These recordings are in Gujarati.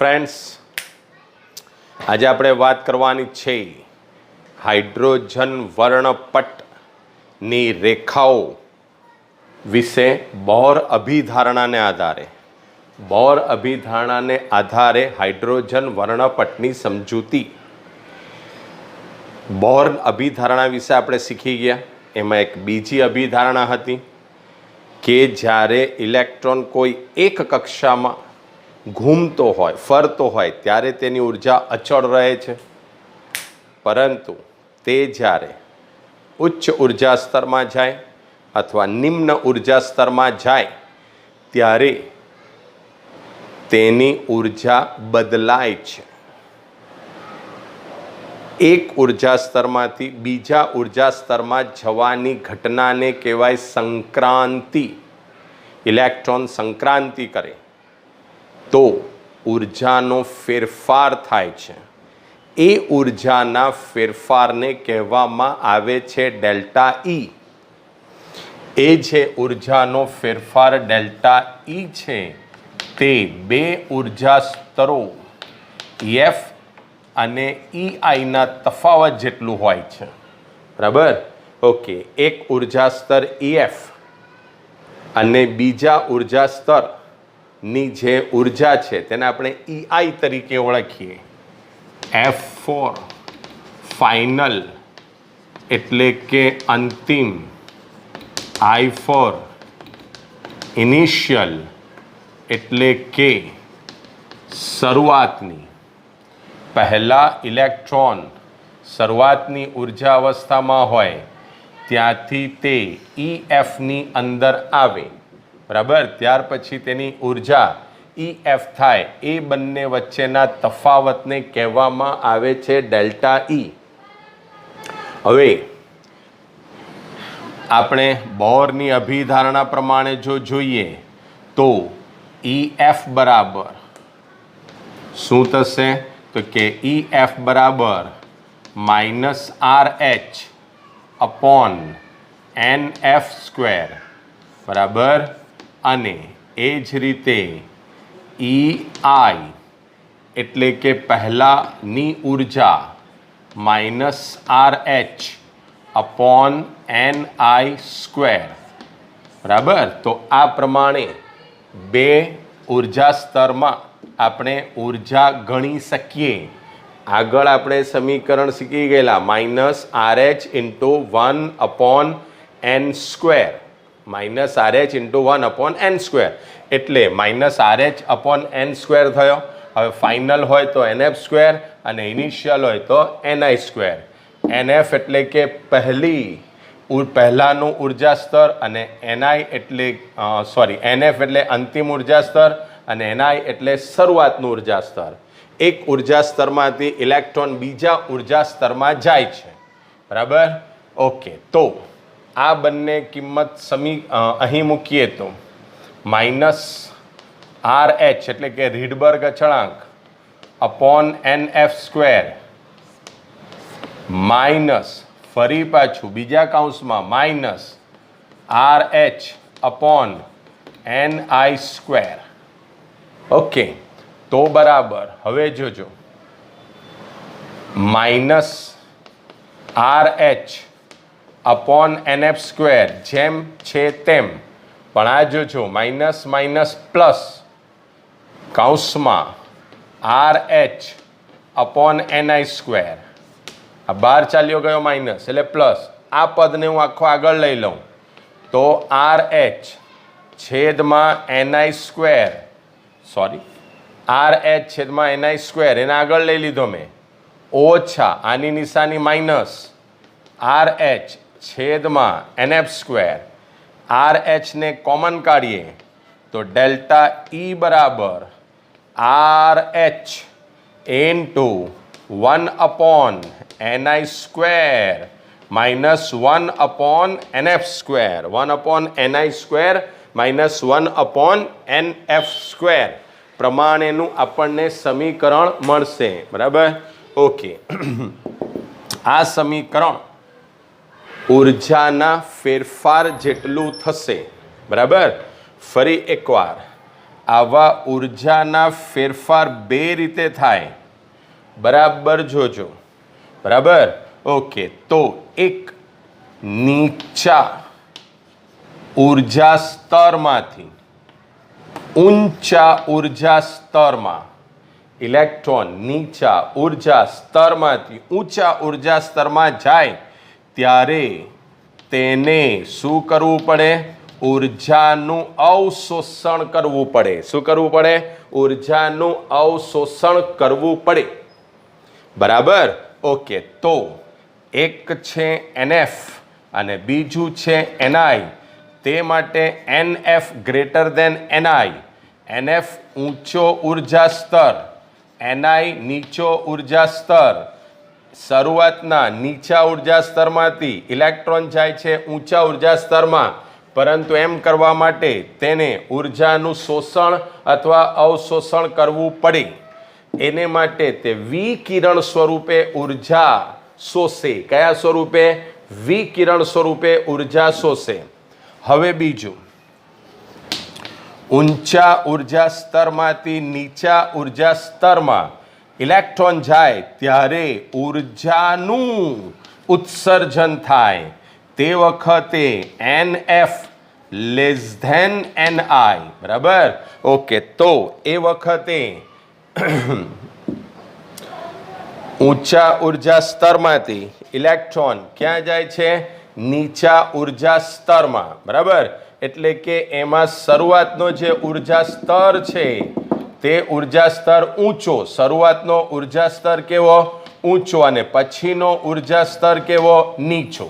ફ્રેન્ડ્સ, આજે આપણે વાત કરવાની છે હાઇડ્રોજન વર્ણપટની રેખાઓ વિશે બોર અભિધારણાને આધારે હાઇડ્રોજન વર્ણપટની સમજૂતી. બોર અભિધારણા વિશે આપણે શીખી ગયા. એમાં એક બીજી અભિધારણા હતી કે જ્યારે ઇલેક્ટ્રોન કોઈ એક કક્ષામાં ઘૂમતો હોય, ફરતો હોય, ત્યારે તેની ઉર્જા અચળ રહે છે, પરંતુ તે જ્યારે ઉચ્ચ ઉર્જા સ્તરમાં જાય અથવા નિમ્ન ઉર્જા સ્તરમાં જાય ત્યારે તેની ઉર્જા બદલાય છે. એક ઉર્જા સ્તરમાંથી બીજા ઉર્જા સ્તરમાં જવાની ઘટનાને કહેવાય સંક્રાંતિ. ઇલેક્ટ્રોન સંક્રાંતિ કરે તો ઉર્જાનો ફેરફાર થાય છે. એ ઉર્જાના ફેરફારને કહેવામાં આવે છે ડેલ્ટા ઈ. એ જે ઉર્જાનો ફેરફાર ડેલ્ટા ઈ છે તે બે ઉર્જા સ્તરો EF અને EIના તફાવત જેટલું હોય છે. બરાબર? ઓકે, એક ઉર્જા સ્તર EF અને બીજા ઉર્જા સ્તરની જે ઉર્જા છે તેને આપણે EI તરીકે ઓળખીએ. F4 ફાઇનલ એટલે કે અંતિમ, I4 ઇનિશિયલ એટલે કે શરૂઆતની. પહેલા ઇલેક્ટ્રોન શરૂઆતની ઉર્જા અવસ્થામાં હોય ત્યાંથી તે EFની અંદર આવે. બરાબર? ત્યાર પછી તેની ઉર્જા EF થાય. એ બંને વચ્ચેના તફાવતને કહેવામાં આવે છે ડેલ્ટા ઈ. હવે આપણે બોરની અભિધારણા પ્રમાણે જો જોઈએ તો EF બરાબર શું થશે? તો કે EF બરાબર -RH અપોન NF સ્ક્વેર. બરાબર? અને એ જ રીતે EI એટલે કે પહેલાની ઉર્જા -RH અપોન NI સ્ક્વેર. બરાબર? તો આ પ્રમાણે બે ઉર્જા સ્તરમાં આપણે ઉર્જા ગણી શકીએ. આગળ આપણે સમીકરણ શીખી ગયેલા -RH into 1 upon N square. -RH into 1 upon N square એટલે -RH અપોન N સ્ક્વેર થયો. હવે ફાઇનલ હોય તો NF સ્ક્વેર અને ઇનિશિયલ હોય તો NI સ્ક્વેર. NF એટલે કે પહેલાનું ઉર્જા સ્તર અને NF એટલે અંતિમ ઉર્જા સ્તર અને NI એટલે શરૂઆતનું ઉર્જા સ્તર. એક ઉર્જા સ્તરમાંથી ઇલેક્ટ્રોન બીજા ઉર્જા સ્તરમાં જાય છે. બરાબર? ઓકે, તો આ બંને કિંમત અહીં મૂકીએ તો -RH એટલે કે રીડબર્ગ અચળાંક અપોન NF સ્ક્વેર માઇનસ ફરી પાછું બીજા કૌંસમાં -RH upon NI square. Okay, તો બરાબર. હવે જોજો -RH અપોન NF સ્ક્વેર જેમ છે તેમ, પણ આ જોજો માઇનસ પ્લસ કૌંસમાં RH અપોન NI સ્ક્વેર. આ બહાર ચાલ્યો ગયો માઇનસ એટલે પ્લસ. આ પદને હું આખો આગળ લઈ લઉં તો RH છેદમાં NI સ્ક્વેર, RH છેદમાં NI સ્ક્વેર એને આગળ લઈ લીધો મેં, ઓછા આની નિશાની માઇનસ RH છેદમાં NF સ્ક્વેર. RH ને કોમન કાઢીએ તો ડેલ્ટા ઈ બરાબર RH into 1 upon NI square -1 upon NF square. 1 upon NI square -1 upon NF square પ્રમાણેનું આપણને સમીકરણ મળશે. બરાબર? ઓકે, આ સમીકરણ ઉર્જાના ફેરફાર જેટલું થશે. બરાબર? ફરી એકવાર આવા ઉર્જાના ફેરફાર બે રીતે થાય, બરાબર જોજો. બરાબર, ઓકે. તો એક નીચા ઉર્જા સ્તરમાંથી ઊંચા ઉર્જા સ્તરમાં ઇલેક્ટ્રોન નીચા ઉર્જા સ્તરમાંથી ઊંચા ઉર્જા સ્તરમાં જાય ત્યારે તેને શું કરવું પડે? ઉર્જાનું અવશોષણ કરવું પડે. શું કરવું પડે? ઉર્જાનું અવશોષણ કરવું પડે. બરાબર, ઓકે. તો એક છે NF અને બીજું છે NI. તે માટે NF greater than NI. NF ઊંચો ઉર્જા સ્તર, NI નીચો ઉર્જા સ્તર. શરૂઆતના નીચા ઉર્જા સ્તરમાંથી ઇલેક્ટ્રોન જાય છે ઊંચા ઉર્જા સ્તરમાં, પરંતુ એમ કરવા માટે તેને ઉર્જાનું શોષણ અથવા અવશોષણ કરવું પડે. એને માટે તે વિકિરણ સ્વરૂપે ઉર્જા શોષે. કયા સ્વરૂપે? વિકિરણ સ્વરૂપે ઉર્જા શોષે. હવે બીજું, ઊંચા ઉર્જા સ્તરમાંથી નીચા ઉર્જા સ્તરમાં ઇલેક્ટ્રોન જાય ત્યારે ઉર્જાનું ઉત્સર્જન થાય. તે વખતે NF લેસ ધેન NI. બરાબર, ઓકે. તો એ વખતે ઊંચા ઉર્જા સ્તરમાંથી ઇલેક્ટ્રોન ક્યાં જાય છે? નીચા ઉર્જા સ્તરમાં. બરાબર, એટલે કે એમાં શરૂઆતનો જે ઉર્જા સ્તર છે તે ઉર્જા સ્તર ઊંચો. શરૂઆતનો ઉર્જા સ્તર કેવો? ઊંચો. અને પછીનો ઉર્જા સ્તર કેવો? નીચો.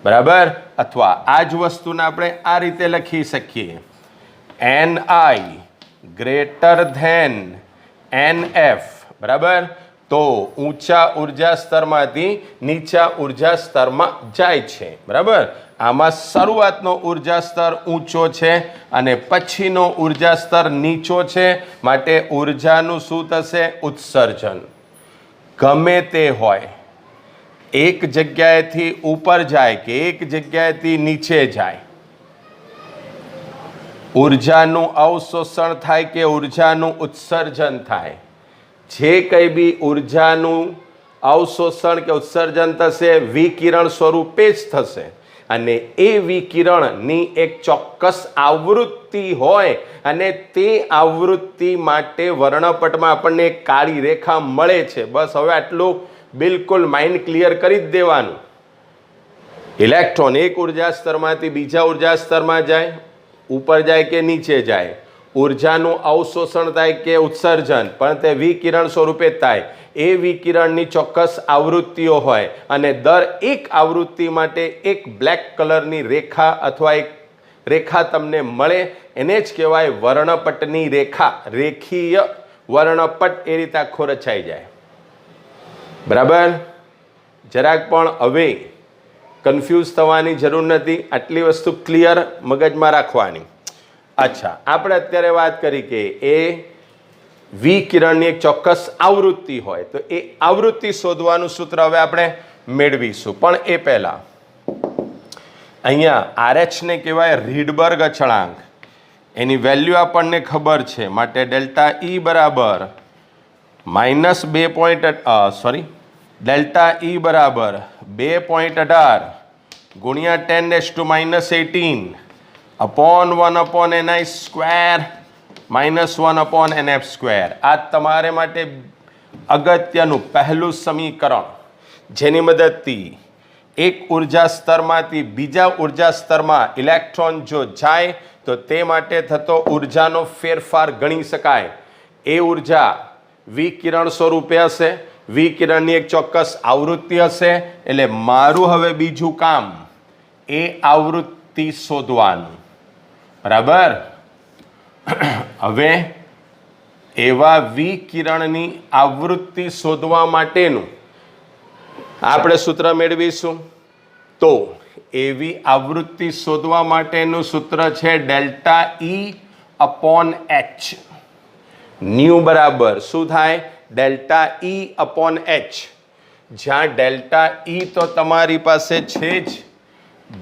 બરાબર, અથવા આ જ વસ્તુને આપણે આ રીતે લખી શકીએ, NI ગ્રેટર ધેન NF. બરાબર, તો ઊંચા ઉર્જા સ્તરમાંથી નીચા ઉર્જા સ્તરમાં જાય છે. બરાબર, આમાં શરૂઆતનો ઉર્જા સ્તર ઊંચો છે અને પછીનો ઉર્જા સ્તર નીચો છે, માટે ઉર્જાનું શું થશે? ઉત્સર્જન. ગમે તે હોય, એક જગ્યાએથી ઉપર જાય કે એક જગ્યાએથી નીચે જાય, ઉર્જાનું અવશોષણ થાય કે ઉર્જાનું ઉત્સર્જન થાય, જે કંઈ બી ઉર્જાનું અવશોષણ કે ઉત્સર્જન થશે વિકિરણ સ્વરૂપે જ થશે. અને એ વિકિરણની એક ચોક્કસ આવૃત્તિ હોય અને તે આવૃત્તિ માટે વર્ણપટમાં આપણને એક કાળી રેખા મળે છે. બસ હવે આટલું બિલકુલ માઇન્ડ ક્લિયર કરી જ દેવાનું. ઇલેક્ટ્રોન એક ઉર્જા સ્તરમાંથી બીજા ઉર્જા સ્તરમાં જાય, ઉપર જાય કે નીચે જાય, ઉર્જાનું અવશોષણ થાય કે ઉત્સર્જન, પણ તે વિકિરણ સ્વરૂપે થાય. એ વિકિરણની ચોક્કસ આવૃત્તિઓ હોય અને દર એક આવૃત્તિ માટે એક બ્લેક કલરની રેખા અથવા એક રેખા તમને મળે. એને જ કહેવાય વર્ણપટની રેખા. રેખીય વર્ણપટ એ રીતે આખો રચાઈ જાય. બરાબર, જરાક પણ હવે કન્ફ્યુઝ થવાની જરૂર નથી. આટલી વસ્તુ ક્લિયર મગજમાં રાખવાની. અચ્છા, આપણે અત્યારે વાત કરી કે એ વિકિરણની એક ચોક્કસ આવૃત્તિ હોય, તો એ આવૃત્તિ શોધવાનું સૂત્ર હવે આપણે મેળવીશું. પણ એ પહેલા અહીંયા RH ને કહેવાય રીડબર્ગ અચળાંક. એની વેલ્યુ આપણને ખબર છે, માટે ડેલ્ટા E બરાબર ડેલ્ટા E બરાબર 2.18 ગુણ્યા 10⁻18 upon 1/ni square -1/nf square. આ તમારે માટે અગત્યનું પહેલું સમીકરણ, જેની મદદથી એક ઉર્જા સ્તરમાંથી બીજા ઉર્જા સ્તરમાં ઇલેક્ટ્રોન જો જાય તો તે માટે થતો ઉર્જાનો ફેરફાર ગણી શકાય. એ ઉર્જા વિકિરણ સ્વરૂપે હશે, વિકિરણની એક ચોક્કસ આવૃત્તિ હશે. એટલે મારું હવે બીજું કામ એ આવૃત્તિ શોધવાનું. બરાબર, હવે એવા વિકિરણની આવૃત્તિ શોધવા માટેનું આપણે સૂત્ર મેળવીશું. તો એવી આવૃત્તિ શોધવા માટેનું સૂત્ર છે ડેલ્ટા E/H. ન્યુ બરાબર શું થાય? Delta E/H. જ્યાં ડેલ્ટા E તો તમારી પાસે છે જ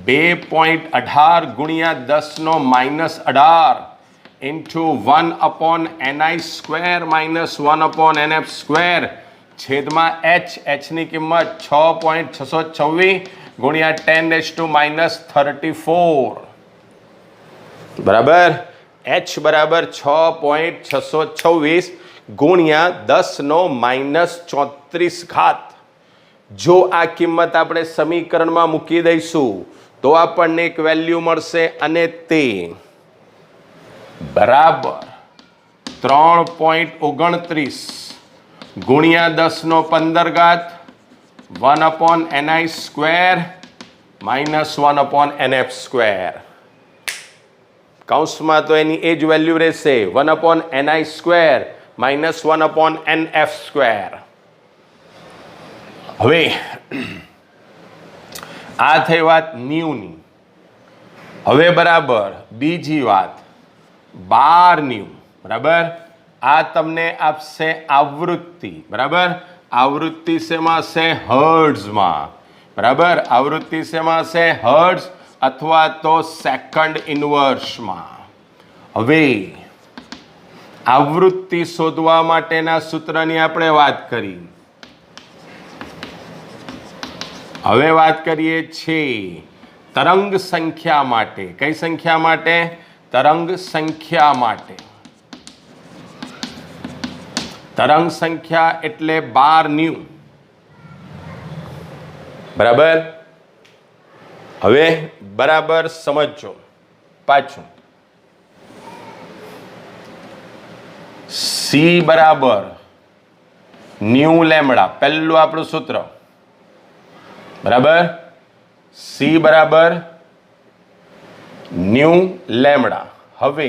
2.18 ગુણ્યા 10⁻18 ઇન્ટુ 1/ni² માઇનસ 1/nf², છેદમાં h ની કિંમત 6.626 ગુણ્યા 10⁻⁻34. બરાબર. h બરાબર 6.626 ગુણ્યા 10⁻−34. જો આ કિંમત આપણે સમીકરણમાં મૂકી દઈશું તો આપણને એક વેલ્યુ મળશે અને તે બરાબર 3.29 ગુણ્યા 10⁻15 1/ni² માઇનસ 1/nf². કૌંસમાં તો એની એ જ વેલ્યુ રહેશે 1/ni² માઇનસ 1/nf². હવે આ થઈ વાત ન્યૂની. હવે બરાબર બીજી વાત 12 ન્યૂ. બરાબર. આ તમને આપશે આવૃત્તિ. બરાબર. આવૃત્તિ શેમાં હશે? હર્ટ્ઝમાં. બરાબર. આવૃત્તિ શેમાં હશે? હર્ટ્ઝ અથવા તો સેકન્ડ ઇન્વર્સમાં. હવે આવૃત્તિ શોધવા માટેના સૂત્રની આપણે વાત કરી. હવે વાત કરીએ છીએ તરંગ સંખ્યા માટે. કઈ સંખ્યા માટે? તરંગ સંખ્યા માટે. તરંગ સંખ્યા એટલે 12 ન્યૂ. બરાબર. હવે બરાબર સમજો પાછું. સી બરાબર ન્યૂ લેમડા, પહેલું આપણું સૂત્ર. બરાબર. સી બરાબર ન્યૂ લેમડા. હવે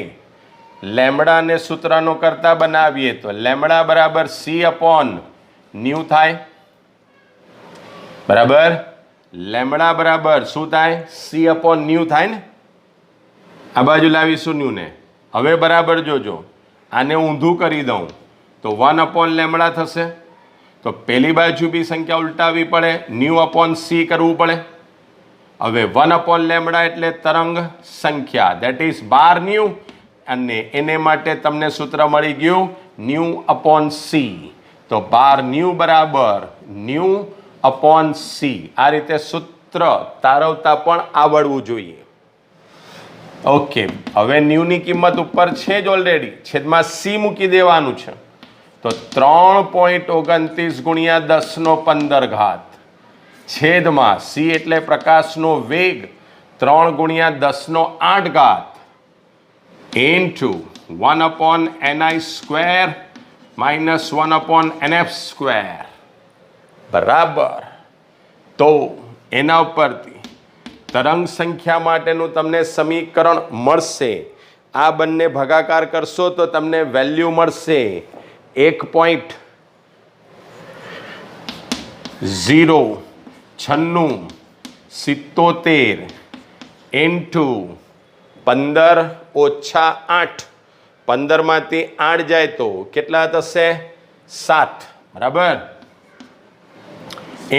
લેમડાને સૂત્રનો કરતા બનાવીએ તો લેમડા બરાબર C/ન્યૂ થાય. બરાબર. લેમડા બરાબર શું થાય? C/ન્યૂ થાય ને. આ બાજુ લાવીશું ન્યૂ ને. હવે બરાબર જોજો, આને ઊંધું કરી દઉં તો 1/લેમડા થશે. તો પેલી બાજુ બી સંખ્યા ઉલટાવી પડે, ન્યૂ/c કરવું પડે. હવે 1/લેમડા એટલે તરંગ સંખ્યા, દેટ ઇઝ 12 ન્યૂ, અને એને માટે તમને સૂત્ર મળી ગયું ન્યૂ/c. તો 12 ન્યૂ બરાબર ન્યૂ/c. આ રીતે સૂત્ર તારવતા પણ આવડવું જોઈએ. ઓકે. હવે ન્યૂની કિંમત ઉપર છે જ ઓલરેડી, છેદમાં c મૂકી દેવાનું છે. તો 3.29 ગુણ્યા 10⁻15 છેદમાં c એટલે પ્રકાશનો વેગ 3 ગુણ્યા 10⁸ ઇન્ટુ 1/ni² માઇનસ 1/nf². બરાબર. તો એના ઉપરથી તરંગ સંખ્યા માટેનું તમને સમીકરણ મળશે. આ બંને ભાગાકાર કરશો તો તમને વેલ્યુ મળશે 1.09677 ઇન્ટુ 15 - 8. 15માંથી 8 જાય તો કેટલા થશે? 7. બરાબર.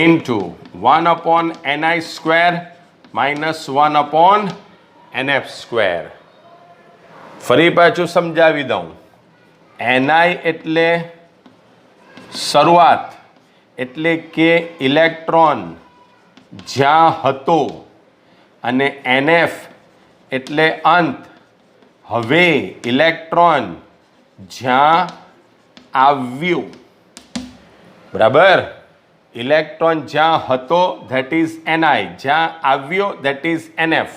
Into 1/ni² minus 1/nf². ફરી પાછું સમજાવી દઉં. ni એટલે શરૂઆત, એટલે કે ઇલેક્ટ્રોન જ્યાં હતો, અને nf એટલે અંત. હવે ઇલેક્ટ્રોન જ્યાં આવ્યું. બરાબર. ઇલેક્ટ્રોન જ્યાં હતો ધેટ ઇઝ ni, જ્યાં આવ્યો ધેટ ઇઝ nf.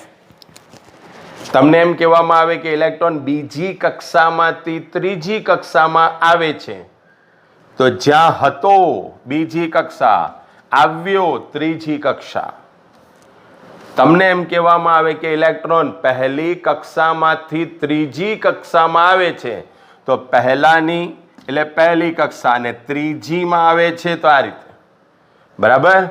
તમને એમ કહેવામાં આવે કે ઇલેક્ટ્રોન બીજી કક્ષામાંથી ત્રીજી કક્ષામાં આવે છે, તો જ્યાં હતો બીજી કક્ષા, આવ્યો ત્રીજી કક્ષા. તમને એમ કહેવામાં આવે કે ઇલેક્ટ્રોન પહેલી કક્ષામાંથી ત્રીજી કક્ષામાં આવે છે, તો પહેલાની એટલે પહેલી કક્ષા અને ત્રીજીમાં આવે છે તો આ રીતે. બરાબર.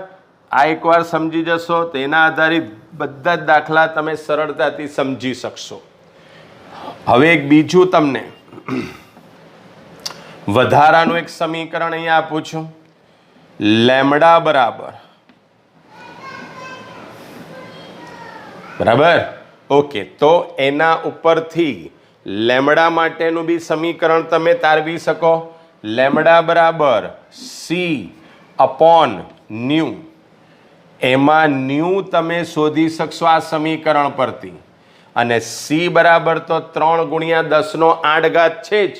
આ એકવાર સમજી જશો તો એના આધારિત બધા જ દાખલા તમે સરળતાથી સમજી શકશો. હવે એક બીજું તમને વધારાનું એક સમીકરણ અહીંયા આપું છું. લેમડા બરાબર બરાબર. ઓકે. તો એના ઉપરથી લેમડા માટેનું બી સમીકરણ તમે તારવી શકો. લેમડા બરાબર સી અપોન ન્યુ. એમાં ન્યુ તમે શોધી શકશો આ સમીકરણ પરથી. અને સી બરાબર તો 3 ગુણ્યા 10⁸ છે જ,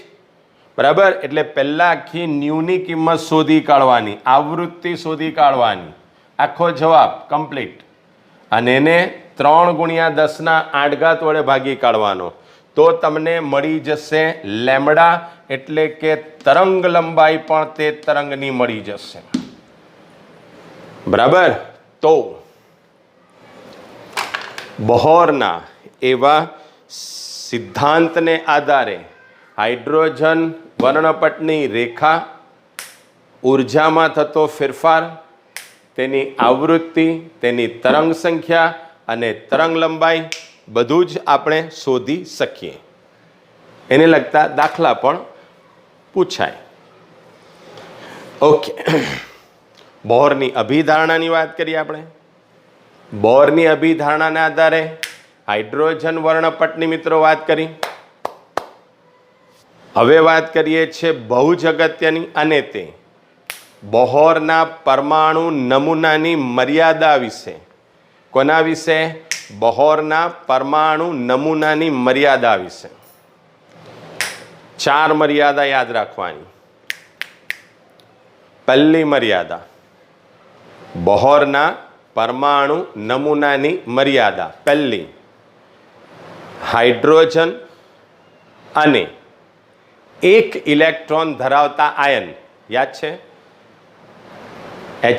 બરાબર. એટલે પહેલા આખી ન્યૂની કિંમત શોધી કાઢવાની, આવૃત્તિ શોધી કાઢવાની, આખો જવાબ કમ્પ્લીટ. અને એને 3 ગુણ્યા 10⁸ વડે ભાગી કાઢવાનો, તો તમને મળી જશે લેમડા, એટલે કે તરંગ લંબાઈ પણ તે તરંગની મળી જશે, બરાબર. તો બોહરના એવા સિદ્ધાંતને આધારે હાઇડ્રોજન વર્ણપટની રેખા, ઉર્જામાં થતો ફેરફાર, તેની આવૃત્તિ, તેની તરંગ સંખ્યા અને તરંગ લંબાઈ બધું જ આપણે શોધી શકીએ. એને લગતા દાખલા પણ પૂછાય. ઓકે, બોહરની અભિધારણાની વાત કરીએ આપણે. બોહરની અભિધારણાના આધારે હાઇડ્રોજન વર્ણપટની મિત્રો વાત કરી. હવે વાત કરીએ છીએ બહુ જ અગત્યની, અને તે બોહરના પરમાણુ નમૂનાની મર્યાદા વિશે. કોના વિશે? બોહરના પરમાણુ નમૂનાની મર્યાદા વિશે. 4 મર્યાદા યાદ રાખવાની. પહેલી મર્યાદા, બોહરના પરમાણુ નમૂનાની મર્યાદા. પહેલી, હાઇડ્રોજન અને 1 ઇલેક્ટ્રોન ધરાવતા આયન, યાદ છે? He+,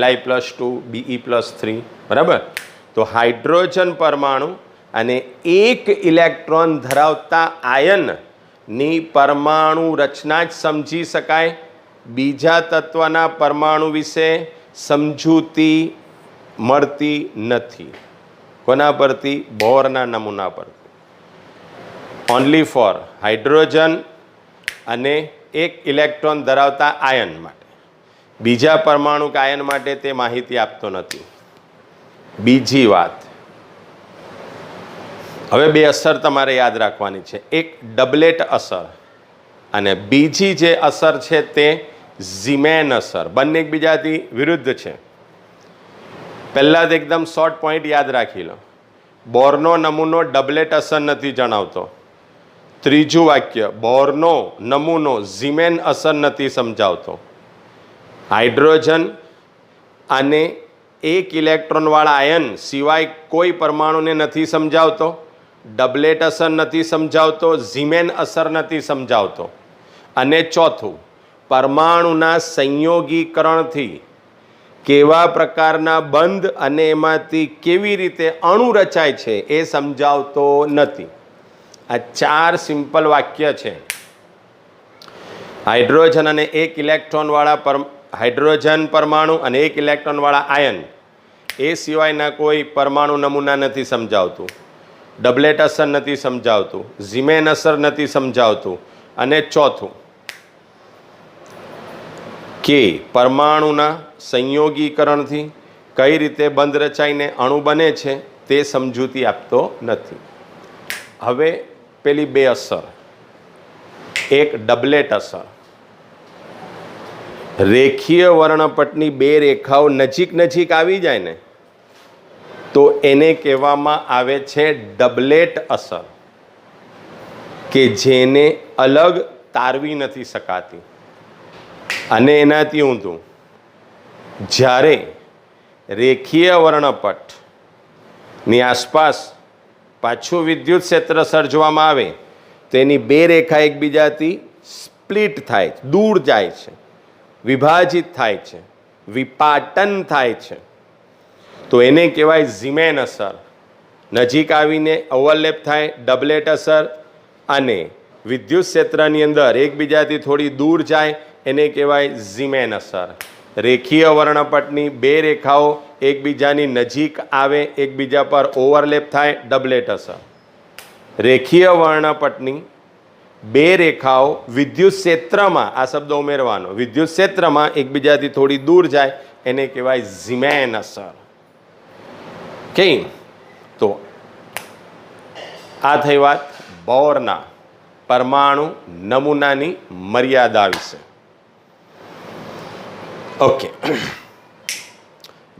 Li+2, Be+3, બરાબર. તો હાઇડ્રોજન પરમાણુ અને 1 ઇલેક્ટ્રોન ધરાવતા આયનની પરમાણુ રચના જ સમજી શકાય. બીજા તત્વના પરમાણુ વિશે સમજૂતી મળતી નથી. કોના પરથી? બોહરના નમૂના પરથી. ઓનલી ફોર હાઇડ્રોજન અને 1 ઇલેક્ટ્રોન ધરાવતા આયન માટે. બીજા પરમાણુ કે આયન માટે તે માહિતી આપતો નથી. બીજી વાત, હવે 2 અસર તમારે યાદ રાખવાની છે. એક ડબલેટ અસર અને બીજી જે અસર છે તે ઝીમેન અસર. બંને એકબીજાથી વિરુદ્ધ છે. પહેલા જ એકદમ શોર્ટ પોઈન્ટ યાદ રાખી લો. બોરનો નમૂનો ડબલેટ અસર નથી જણાવતો. ત્રીજું વાક્ય, બોરનો નમૂનો ઝીમેન અસર નથી સમજાવતો. હાઇડ્રોજન અને 1 ઇલેક્ટ્રોનવાળા આયન સિવાય કોઈ પરમાણુને નથી સમજાવતો. ડબલેટ અસર નથી સમજાવતો. ઝીમેન અસર નથી સમજાવતો. અને ચોથું, પરમાણુના સંયોગીકરણથી કેવા પ્રકારના બંધ અને એમાંથી કેવી રીતે અણુ રચાય છે એ સમજાવતો નથી. આ 4 સિમ્પલ વાક્ય છે. હાઇડ્રોજન અને 1 ઇલેક્ટ્રોનવાળા હાઇડ્રોજન પરમાણુ અને 1 ઇલેક્ટ્રોનવાળા આયન એ સિવાયના કોઈ પરમાણુ નમૂના નથી સમજાવતું. ડબલેટ અસર નથી સમજાવતું. ઝીમેન અસર નથી સમજાવતું. અને ચોથું કે પરમાણુના સંયોગીકરણથી કઈ રીતે બંધ રચાઈને અણુ બને છે તે સમજૂતી આપતો નથી. હવે પેલી 2 અસર. એક ડબલેટ અસર. રેખીય વર્ણપટની 2 રેખાઓ નજીક નજીક આવી જાય ને તો એને કહેવામાં આવે છે ડબલેટ અસર, કે જેને અલગ તારવી નથી શકાતી. અને એનાથી ઊંધું, જ્યારે રેખીય વર્ણપટની આસપાસ પાછું વિદ્યુત ક્ષેત્ર સર્જવામાં આવે તેની 2 રેખા એકબીજાથી સ્પ્લિટ થાય, દૂર જાય છે, વિભાજિત થાય છે, વિપાટન થાય છે, તો એને કહેવાય ઝીમેન અસર. નજીક આવીને ઓવરલેપ થાય, ડબલેટ અસર. અને વિદ્યુત ક્ષેત્રની અંદર એકબીજાથી થોડી દૂર જાય એને કહેવાય ઝીમેન અસર. રેખીય વર્ણપટની 2 રેખાઓ એકબીજાની નજીક આવે, એકબીજા પર ઓવરલેપ થાય, ડબલેટ અસર. રેખીય વર્ણપટની 2 રેખાઓ વિદ્યુત ક્ષેત્રમાં, આ શબ્દ ઉમેરવાનો, વિદ્યુત ક્ષેત્રમાં એકબીજાથી થોડી દૂર જાય એને કહેવાય ઝીમેન અસર. કે તો આ થઈ વાત બોરના પરમાણુ નમૂનાની મર્યાદા વિશે. ઓકે,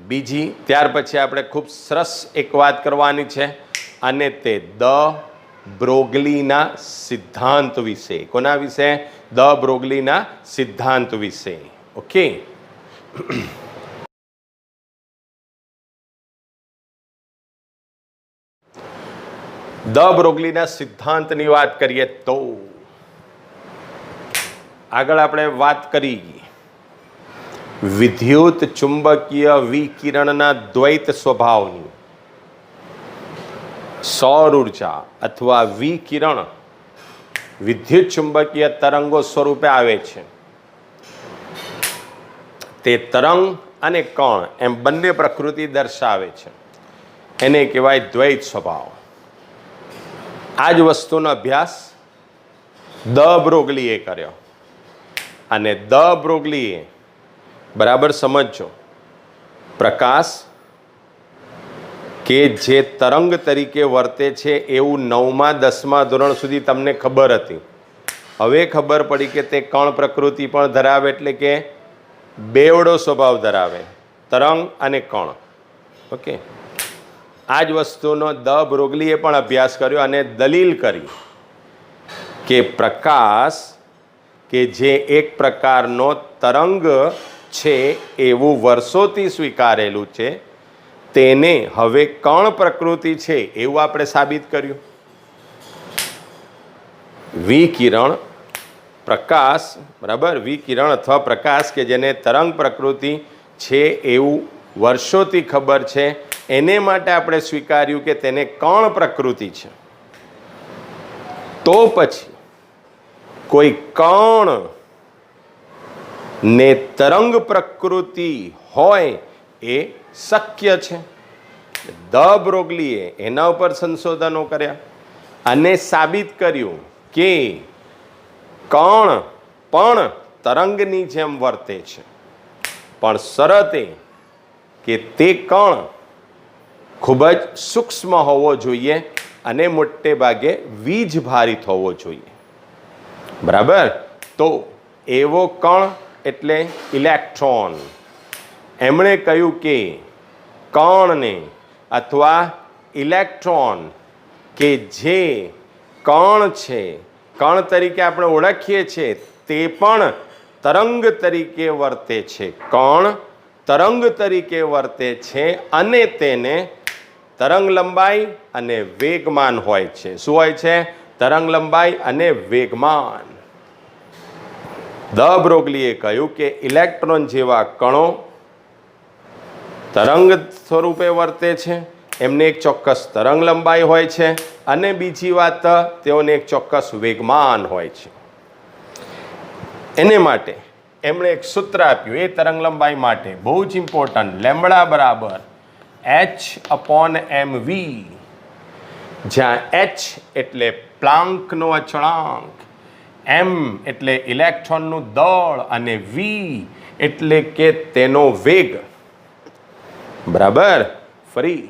બીજી ત્યાર પછી આપણે ખૂબ સરસ એક વાત કરવાની છે, અને તે દ બ્રોગલીના સિદ્ધાંત વિશે. કોના વિશે? દ બ્રોગલીના સિદ્ધાંત વિશે. ઓકે, દ બ્રોગલીના સિદ્ધાંતની વાત કરીએ તો આગળ આપણે વાત કરી વિદ્યુત ચુંબકીય વિકિરણના દ્વૈત સ્વભાવની. સૌર ઉર્જા અથવા વિકિરણ વિદ્યુત ચુંબકીય તરંગો સ્વરૂપે આવે છે. તે તરંગ અને કણ એમ બંને પ્રકૃતિ દર્શાવે છે. એને કહેવાય દ્વૈત સ્વભાવ. આ જ વસ્તુનો અભ્યાસ દ બ્રોગલીએ કર્યો, અને દ બ્રોગલીએ બરાબર સમજો, પ્રકાશ કે જે તરંગ તરીકે વર્તે છે એવું 9મા 10મા ધોરણ સુધી તમને ખબર હતી. હવે ખબર પડી કે તે કણ પ્રકૃતિ પણ ધરાવે, એટલે કે બેવડો સ્વભાવ ધરાવે, તરંગ અને કણ. ઓકે, આ જ વસ્તુનો દ બ્રોગલીએ પણ અભ્યાસ કર્યો અને દલીલ કરી કે પ્રકાશ કે જે એક પ્રકારનો તરંગ છે એવું વર્ષોથી સ્વીકારેલું છે, તેને હવે કણ પ્રકૃતિ છે એવું આપણે સાબિત કર્યું. વિકિરણ પ્રકાશ, બરાબર, વિકિરણ અથવા પ્રકાશ કે જેને તરંગ પ્રકૃતિ છે એવું વર્ષોથી ખબર છે, એને માટે આપણે સ્વીકાર્યું કે તેને કણ પ્રકૃતિ છે. તો પછી કોઈ કણ ને તરંગ પ્રકૃતિ હોય એ શક્ય છે. દ બ્રોગલીએ એના ઉપર સંશોધનો કર્યા અને સાબિત કર્યું કે કણ પણ તરંગની જેમ વર્તે છે, પણ શરત એ કે તે કણ ખૂબ જ સૂક્ષ્મ હોવો જોઈએ અને મોટે ભાગે વીજ ભારિત હોવો જોઈએ. બરાબર, તો એવો કણ એટલે ઇલેક્ટ્રોન. એમણે કહ્યું કે કણને અથવા ઇલેક્ટ્રોન કે જે કણ છે, કણ તરીકે આપણે ઓળખીએ છીએ, તે પણ તરંગ તરીકે વર્તે છે. કણ તરંગ તરીકે વર્તે છે અને તેને તરંગ લંબાઈ અને વેગમાન હોય છે. શું હોય છે? તરંગ લંબાઈ અને વેગમાન. દ બ્રોગલીએ કહ્યું કે ઇલેક્ટ્રોન જેવા કણો તરંગ સ્વરૂપે વર્તે છે, એમને એક ચોક્કસ તરંગ લંબાઈ હોય છે, અને બીજી વાત, તેઓને એક ચોક્કસ વેગમાન હોય છે. એને માટે એમણે એક સૂત્ર આપ્યું એ તરંગ લંબાઈ માટે, બહુ જ ઇમ્પોર્ટન્ટ, લેમ્બડા બરાબર h/mv, જ્યાં h એટલે પ્લાન્કનો અચળાંક, m એટલે ઇલેક્ટ્રોનનું દળ અને v એટલે કે તેનો વેગ. બરાબર, ફરી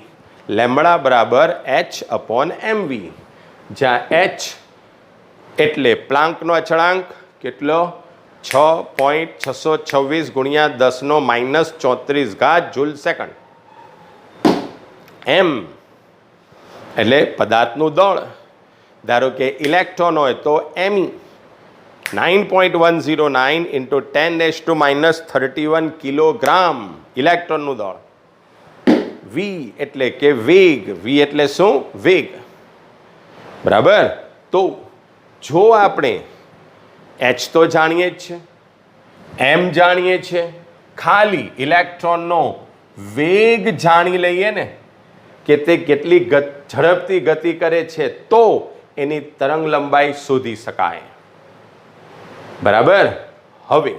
લેમ્બડા બરાબર h/mv, જ્યાં h એટલે પ્લાન્કનો અચળાંક કેટલો? 6.626 ગુણ્યા 10⁻³ જૂલ સેકન્ડ. m એટલે પદાર્થનું દળ. ધારો કે ઇલેક્ટ્રોન હોય તો me 9.109 × 10⁻³ કિલોગ્રામ ઇલેક્ટ્રોનનું દળ. v એટલે કે વેગ. v એટલે શું? વેગ. બરાબર, તો જો આપણે h તો જાણીએ જ છે, m જાણીએ છીએ, ખાલી ઇલેક્ટ્રોનનો વેગ જાણી લઈએ ને કે તે કેટલી ઝડપથી ગતિ કરે છે, તો એની તરંગ લંબાઈ શોધી શકાય. બરાબર, હવે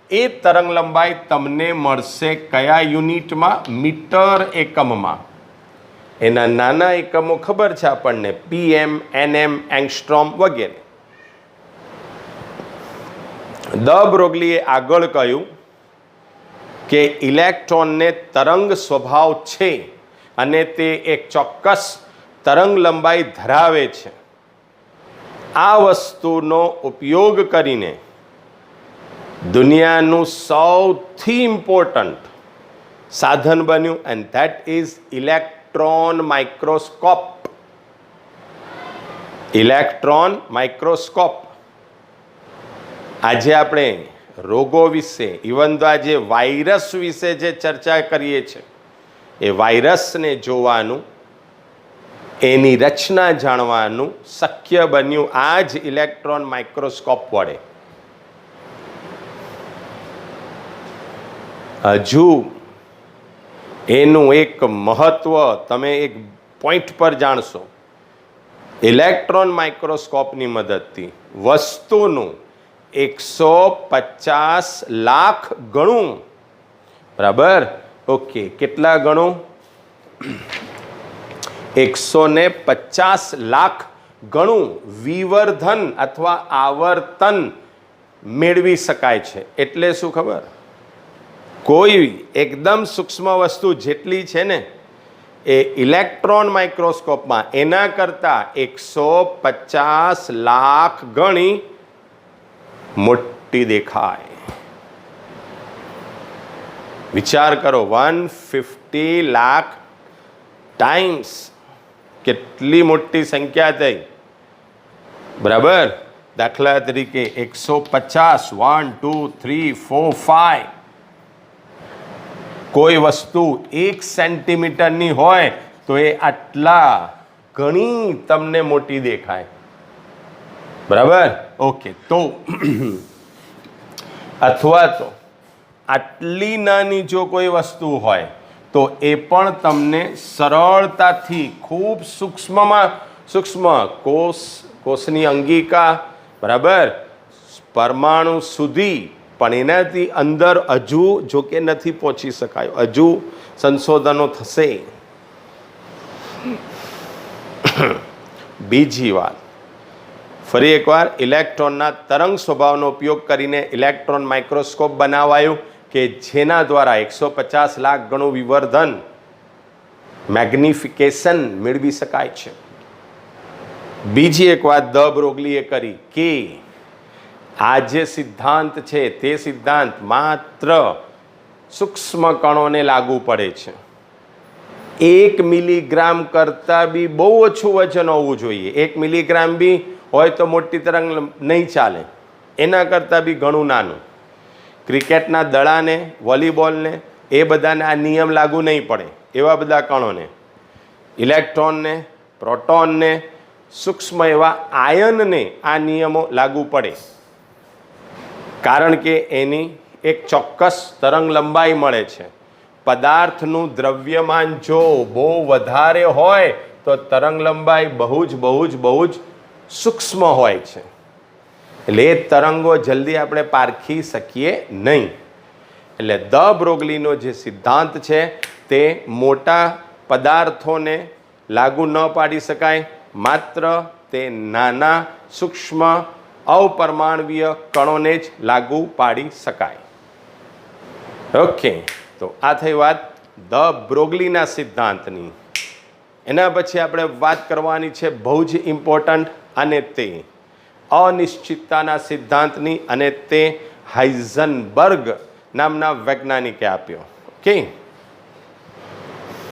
એ તરંગ લંબાઈ તમને મળશે કયા યુનિટમાં? મીટર એકમમાં. એના નાના એકમો ખબર છે આપણને, pm, nm, એંગસ્ટ્રોમ વગેરે. દ બ્રોગલીએ આગળ કહ્યું કે ઇલેક્ટ્રોનને તરંગ સ્વભાવ છે અને તે એક ચોક્કસ તરંગ લંબાઈ ધરાવે છે. આ વસ્તુનો ઉપયોગ કરીને દુનિયાનું સૌથી ઇમ્પોર્ટન્ટ સાધન બન્યું and that is electron microscope. Electron microscope. આજે આપણે રોગો વિશે, ઇવન તો આજે વાયરસ વિશે જે ચર્ચા કરીએ છીએ, એ વાયરસને જોવાનું, એની રચના જાણવાનું શક્ય બન્યું આ જ ઇલેક્ટ્રોન માઇક્રોસ્કોપ વડે. હજુ એનું એક મહત્વ તમે એક પોઈન્ટ પર જાણશો. ઇલેક્ટ્રોન માઇક્રોસ્કોપની મદદથી વસ્તુનું 150 લાખ ગણું, બરાબર, ઓકે, કેટલા ગણું? 150 લાખ ગણું વિવર્ધન અથવા આવર્તન મેળવી શકાય છે. એટલે શું ખબર? કોઈ એકદમ સૂક્ષ્મ વસ્તુ જેટલી છે ને એ ઇલેક્ટ્રોન માઇક્રોસ્કોપમાં એના કરતાં 150 લાખ ગણી મોટી દેખાય. વિચાર કરો, 150 લાખ ટાઈમ્સ કેટલી મોટી સંખ્યા થઈ, બરાબર. દાખલા તરીકે 150, 1 2 3 4 5. કોઈ વસ્તુ 1 સેન્ટીમીટરની હોય તો એ આટલા ઘણી તમને મોટી દેખાય, બરાબર, ઓકે. તો અથવા તો આટલી નાની જો કોઈ વસ્તુ હોય તો એ પણ તમને સરળતાથી ખૂબ સૂક્ષ્મ કોષની અંગિકા, બરાબર, પરમાણુ સુધી, પણ એનાથી અંદર હજુ જો કે નથી પહોંચી શકાયું. હજુ સંશોધનો થશે. બીજી વાત, ફરી એકવાર, ઇલેક્ટ્રોનના તરંગ સ્વભાવનો ઉપયોગ કરીને ઇલેક્ટ્રોન માઇક્રોસ્કોપ બનાવાયું કે જેના દ્વારા 150 લાખ ગણું વિવર્ધન, મેગ્નિફિકેશન મેળવી શકાય છે. બીજી એક વાત દ બ્રોગલીએ કરી કે આ જે સિદ્ધાંત છે તે સિદ્ધાંત માત્ર સૂક્ષ્મ કણોને લાગુ પડે છે. 1 મિલીગ્રામ કરતાં બી બહુ ઓછું વજન હોવું જોઈએ. 1 મિલીગ્રામ બી હોય તો મોટી તરંગ નહીં ચાલે, એના કરતાં બી ઘણું નાનું. ક્રિકેટના દડાને, વોલીબોલને, એ બધાને આ નિયમ લાગુ નહીં પડે. એવા બધા કણોને, ઇલેક્ટ્રોનને, પ્રોટોનને, સૂક્ષ્મ એવા આયનને આ નિયમો લાગુ પડે. કારણ કે એની એક ચોક્કસ તરંગ લંબાઈ મળે છે. પદાર્થનું દ્રવ્યમાન જો બહુ વધારે હોય તો તરંગ લંબાઈ બહુ જ સૂક્ષ્મ હોય છે. એટલે એ તરંગો જલ્દી આપણે પારખી શકીએ નહીં. એટલે દ બ્રોગલીનો જે સિદ્ધાંત છે તે મોટા પદાર્થોને લાગુ ન પાડી શકાય, માત્ર તે નાના સૂક્ષ્મ અપરમાણવીય કણોને જ લાગુ પાડી શકાય. ઓકે, તો આ થઈ વાત દ બ્રોગલીના સિદ્ધાંતની. એના પછી આપણે વાત કરવાની છે બહુ જ ઇમ્પોર્ટન્ટ, અને તે અનિશ્ચિતતાના સિદ્ધાંતની, અને તે હાઇઝનબર્ગ નામના વૈજ્ઞાનિકે આપ્યો. ઓકે,